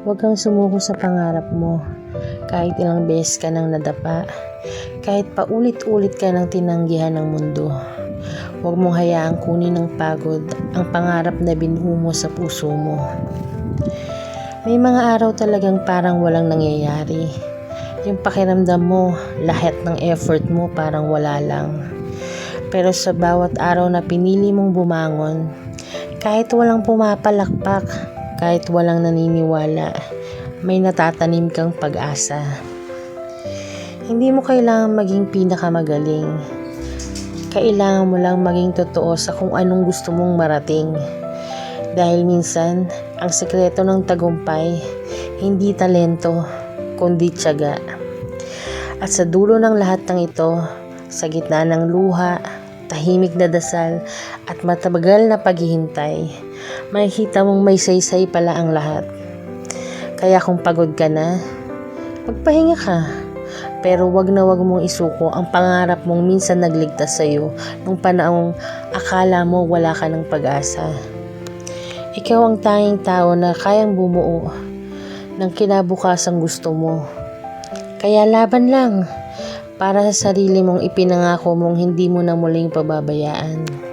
Huwag kang sumuko sa pangarap mo. Kahit ilang beses ka nang nadapa, kahit paulit-ulit ka nang tinanggihan ng mundo. Huwag mong hayaang kunin ng pagod ang pangarap na binuo mo sa puso mo. May mga araw talagang parang walang nangyayari. Yung pakiramdam mo, lahat ng effort mo parang wala lang. Pero sa bawat araw na pinili mong bumangon, kahit walang pumapalakpak, kahit walang naniniwala, may natatanim kang pag-asa. Hindi mo kailangan maging pinakamagaling. Kailangan mo lang maging totoo sa kung anong gusto mong marating. Dahil minsan, ang sekreto ng tagumpay, hindi talento, kundi tiyaga. At sa dulo ng lahat ng ito, sa gitna ng luha, tahimik na dasal, at matagal na paghihintay, makikita mong may saysay pala ang lahat. Kaya kung pagod ka na, magpahinga ka. Pero wag na wag mong isuko ang pangarap mong minsan nagligtas sa'yo nung panahong akala mo wala ka ng pag-asa. Ikaw ang tanging tao na kayang bumuo ng kinabukasang gusto mo. Kaya laban lang para sa sarili mong ipinangako mong hindi mo na muling pababayaan.